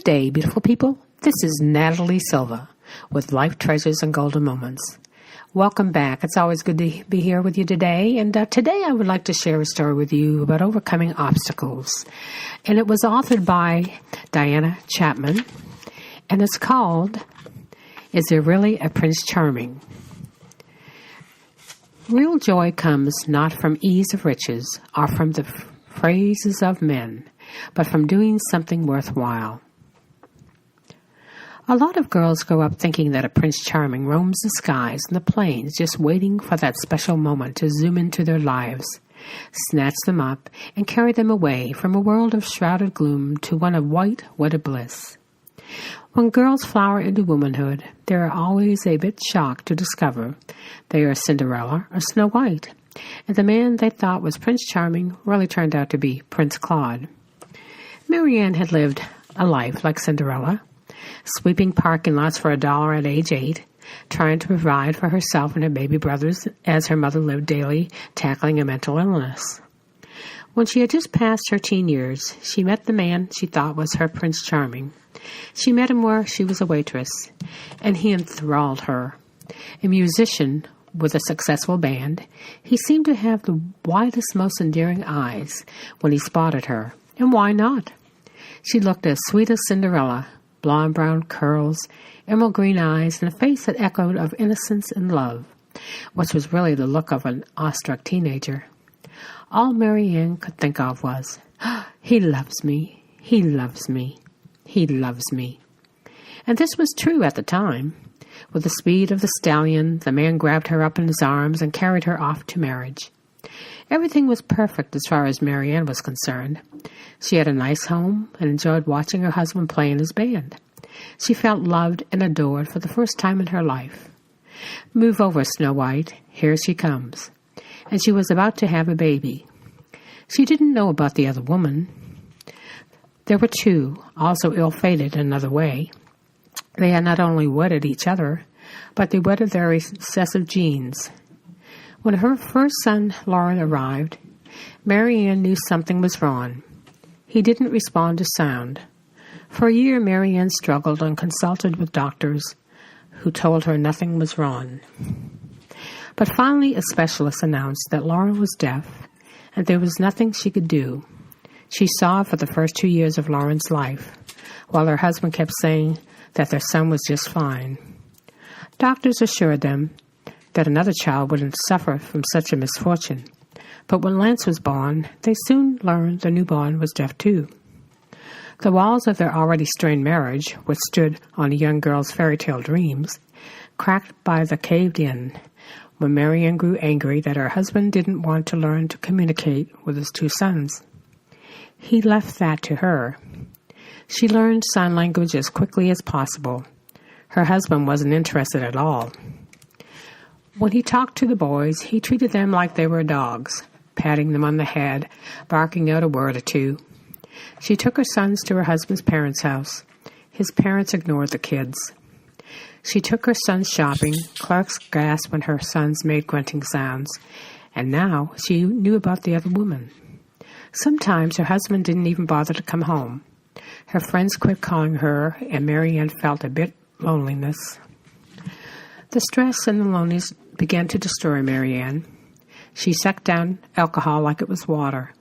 day, beautiful people. This is Natalie Silva with Life Treasures and Golden Moments. Welcome back. It's always good to be here with you today. And today I would like to share a story with you about overcoming obstacles. And it was authored by Diana Chapman. And it's called, Is There Really a Prince Charming? Real joy comes not from ease of riches or from the praises of men, but from doing something worthwhile. A lot of girls grow up thinking that a Prince Charming roams the skies and the plains, just waiting for that special moment to zoom into their lives, snatch them up, and carry them away from a world of shrouded gloom to one of white, wedded bliss. When girls flower into womanhood, they are always a bit shocked to discover they are Cinderella or Snow White, and the man they thought was Prince Charming really turned out to be Prince Claude. Marianne had lived a life like Cinderella, sweeping parking lots for $1 at age 8, trying to provide for herself and her baby brothers as her mother lived daily, tackling a mental illness. When she had just passed her teen years, she met the man she thought was her Prince Charming. She met him where she was a waitress, and he enthralled her. A musician with a successful band, he seemed to have the widest, most endearing eyes when he spotted her. And why not? She looked as sweet as Cinderella, blonde brown curls, emerald green eyes, and a face that echoed of innocence and love, which was really the look of an awestruck teenager. All Marianne could think of was, he loves me, he loves me, he loves me. And this was true at the time. With the speed of the stallion, the man grabbed her up in his arms and carried her off to marriage. Everything was perfect as far as Marianne was concerned. She had a nice home and enjoyed watching her husband play in his band. She felt loved and adored for the first time in her life. Move over, Snow White. Here she comes. And she was about to have a baby. She didn't know about the other woman. There were two, also ill-fated in another way. They had not only wedded each other, but they wedded their recessive genes. When her first son, Lauren, arrived, Marianne knew something was wrong. He didn't respond to sound. For a year, Marianne struggled and consulted with doctors who told her nothing was wrong. But finally, a specialist announced that Lauren was deaf and there was nothing she could do. She saw for the first 2 years of Lauren's life, while her husband kept saying that their son was just fine. Doctors assured them that another child wouldn't suffer from such a misfortune. But when Lance was born, they soon learned the newborn was deaf too. The walls of their already strained marriage, which stood on the young girl's fairy tale dreams, cracked by the caved in when Marianne grew angry that her husband didn't want to learn to communicate with his 2 sons. He left that to her. She learned sign language as quickly as possible. Her husband wasn't interested at all. When he talked to the boys, he treated them like they were dogs, patting them on the head, barking out a word or two. She took her sons to her husband's parents' house. His parents ignored the kids. She took her sons shopping. Clerks gasped when her sons made grunting sounds. And now she knew about the other woman. Sometimes her husband didn't even bother to come home. Her friends quit calling her, and Marianne felt a bit loneliness. The stress and the loneliness began to destroy Marianne. She sucked down alcohol like it was water.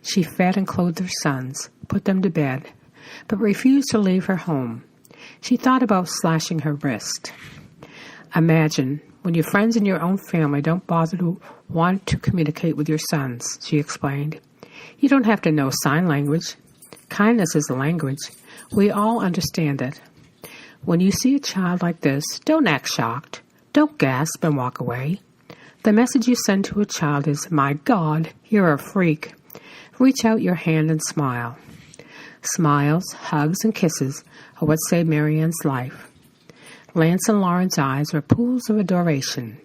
She fed and clothed her sons, put them to bed, but refused to leave her home. She thought about slashing her wrist. Imagine when your friends and your own family don't bother to want to communicate with your sons, she explained. You don't have to know sign language. Kindness is a language. We all understand it. When you see a child like this, don't act shocked. Don't gasp and walk away. The message you send to a child is, my God, you're a freak. Reach out your hand and smile. Smiles, hugs, and kisses are what saved Marianne's life. Lance and Lauren's eyes were pools of adoration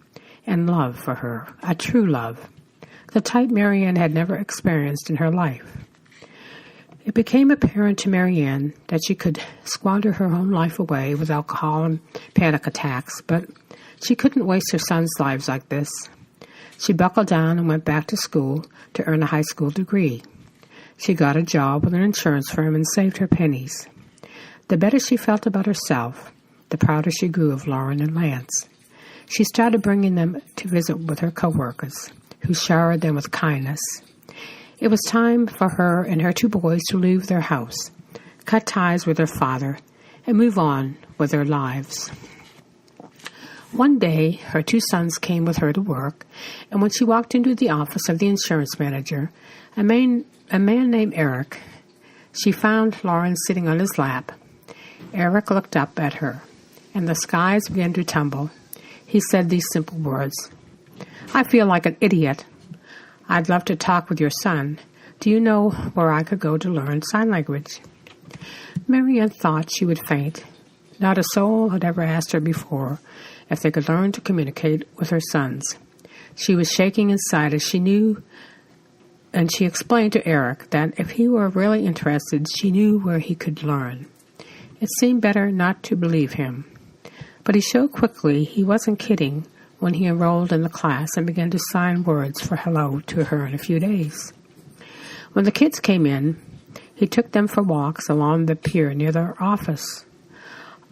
and love for her, a true love, the type Marianne had never experienced in her life. It became apparent to Marianne that she could squander her own life away with alcohol and panic attacks, but she couldn't waste her sons' lives like this. She buckled down and went back to school to earn a high school degree. She got a job with an insurance firm and saved her pennies. The better she felt about herself, the prouder she grew of Lauren and Lance. She started bringing them to visit with her coworkers, who showered them with kindness. It was time for her and her 2 boys to leave their house, cut ties with their father, and move on with their lives. One day, her 2 sons came with her to work, and when she walked into the office of the insurance manager, a man named Eric, she found Lauren sitting on his lap. Eric looked up at her, and the skies began to tumble. He said these simple words, "I feel like an idiot. I'd love to talk with your son. Do you know where I could go to learn sign language?" Marianne thought she would faint. Not a soul had ever asked her before if they could learn to communicate with her sons. She was shaking inside as she knew, and she explained to Eric that if he were really interested, she knew where he could learn. It seemed better not to believe him. But he showed quickly he wasn't kidding when he enrolled in the class and began to sign words for hello to her in a few days. When the kids came in, he took them for walks along the pier near their office.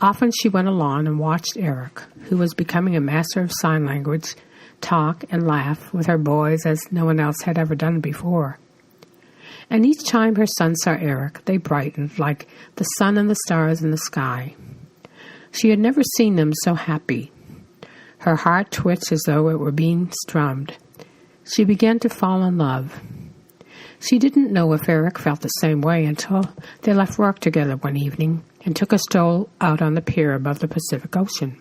Often she went along and watched Eric, who was becoming a master of sign language, talk and laugh with her boys as no one else had ever done before. And each time her sons saw Eric, they brightened like the sun and the stars in the sky. She had never seen them so happy. Her heart twitched as though it were being strummed. She began to fall in love. She didn't know if Eric felt the same way until they left work together one evening and took a stroll out on the pier above the Pacific Ocean.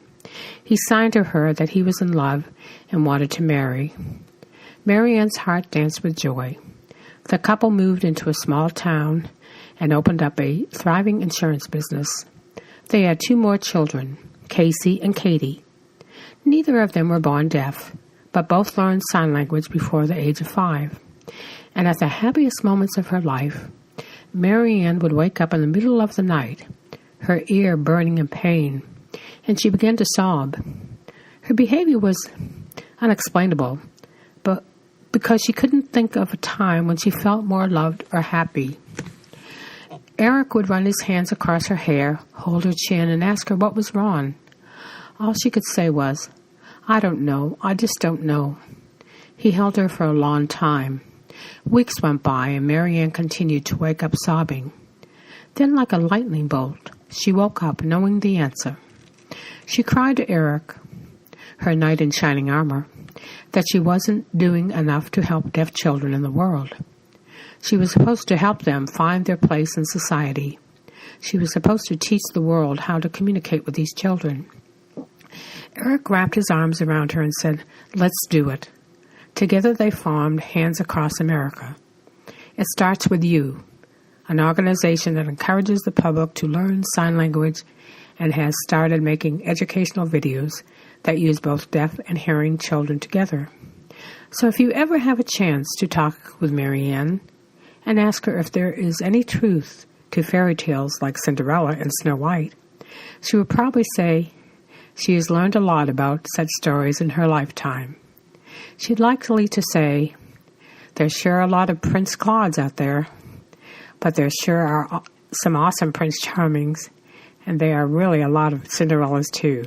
He signed to her that he was in love and wanted to marry. Marianne's heart danced with joy. The couple moved into a small town and opened up a thriving insurance business. They had 2 more children, Casey and Katie. Neither of them were born deaf, but both learned sign language before the age of 5. And at the happiest moments of her life, Marianne would wake up in the middle of the night, her ear burning in pain, and she began to sob. Her behavior was unexplainable, but because she couldn't think of a time when she felt more loved or happy. Eric would run his hands across her hair, hold her chin, and ask her what was wrong. All she could say was, "I don't know. I just don't know." He held her for a long time. Weeks went by, and Marianne continued to wake up sobbing. Then, like a lightning bolt, she woke up knowing the answer. She cried to Eric, her knight in shining armor, that she wasn't doing enough to help deaf children in the world. She was supposed to help them find their place in society. She was supposed to teach the world how to communicate with these children. Eric wrapped his arms around her and said, "Let's do it." Together they formed Hands Across America. It starts with you, an organization that encourages the public to learn sign language and has started making educational videos that use both deaf and hearing children together. So if you ever have a chance to talk with Marianne and ask her if there is any truth to fairy tales like Cinderella and Snow White, she would probably say she has learned a lot about such stories in her lifetime. She'd likely to say, "There's sure a lot of Prince Claudes out there, but there sure are some awesome Prince Charmings, and there are really a lot of Cinderellas too."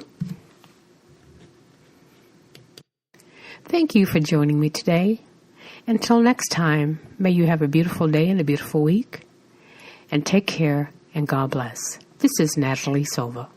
Thank you for joining me today. Until next time, may you have a beautiful day and a beautiful week. And take care, and God bless. This is Natalie Silva.